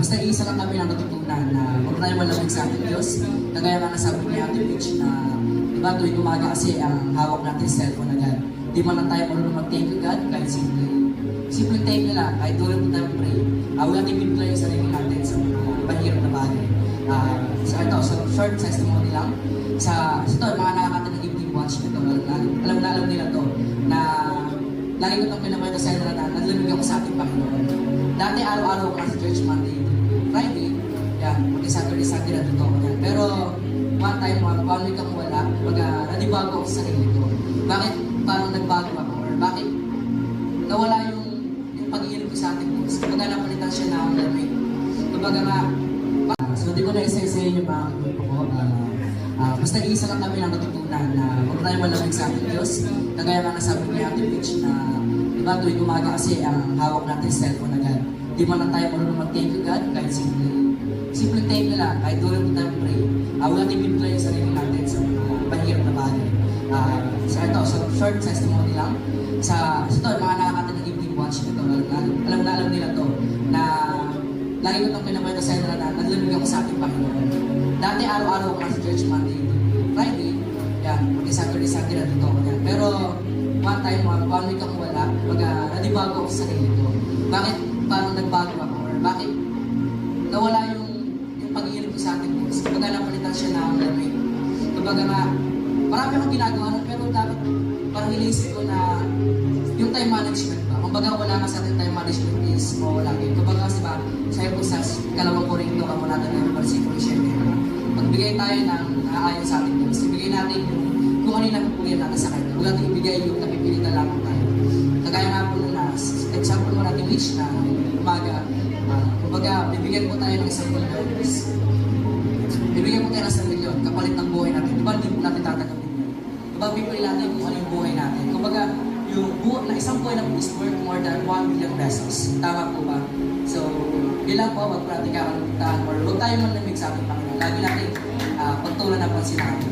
Basta isa lang kami ang natutunan na huwag tayo malamig sa ating Diyos. Kagaya nga nasabi ni Ate Mitch na diba tuwing umaga kasi ang hawak natin cellphone agad. Di man lang tayo marunong mag-thank you God kahit simple thank you lang, kahit tulad po tayo pray. Huwag natin pinplay yung sarili natin sa mga mahirap na bagay. So ito, short testimony lang. Sa ito, mga nakakata ng evening watch nito, alam nila to, na lagi ko itong pinakwento sa inyo na naglamig ako sa ating Panginoon. Dati araw-araw ako sa church Monday, Friday, yan, Saturday, Sunday na dito ako yan. Pero one time, one week ako wala, nadibago ako sa sarili ko. Bakit parang nagbago ako? Or bakit nawala yung pag-iinip ko sa ating Diyos? Kumbaga napalitan siya ng lamig. Kumbaga nga, so di ko na isa-isa yung mga grupo ko. Basta isa lang kami ang natutunan na huwag tayo malamig sa ating Diyos. Kagaya nga nasabi ni Ate Mitch na diba tuwing umaga kasi ang hawak natin cellphone agad. Di man lang tayo marunong mag-thank you God kahit simple thank you lang, kahit tulad po tayo pray. Huwag natin pinplay yung sarili natin sa mga mahirap na bagay. So ito, short testimony lang. Sa ito, mga nakakata ng evening watch nito, alam nila to, na lagi ko itong pinakwento sa inyo na naglamig ako sa ating Panginoon. Dati araw-araw ako sa church Monday, Friday, yan, Saturday, Sunday na dito ako yan. Pero one time, one week ako wala, nadibago ako sa sarili ko. Bakit parang nagbago ako? Or bakit nawala yung pag-iinip ko sa ating Diyos? Kumbaga napalitan siya ng lamig. Kumbaga nga, marami akong ginagawa na, pero dapat parang iniisip ko na yung time management ba? Kumbaga wala ka sa ating time management is mawala din. Kumbaga kasi ba, sayo po sa kalawang Korinto, kamunatan ng versikulo 7 na magbigay tayo ng naaayon sa ating Diyos. Ibigay natin yung kung ano yung napupulian natin sa kanya. Huwag natin ibigay yung napipilitan lamang tayo. Kagaya nga po na example mo natin Mitch na umaga, kumbaga bibigyan po tayo ng 1 milyon. Bibigyan po tayo ng 1 milyon kapalit ng buhay natin. Diba hindi po natin tatanggapin yun? Diba pipili natin kung ano yung buhay natin? Kumbaga yung na isang buhay na po is worth more than 1 million pesos. Tama po ba? So, yun lang po, magpratika kang or huwag tayo manlamig sa ating Panginoon. Lagi natin pagtulan ng pansin natin.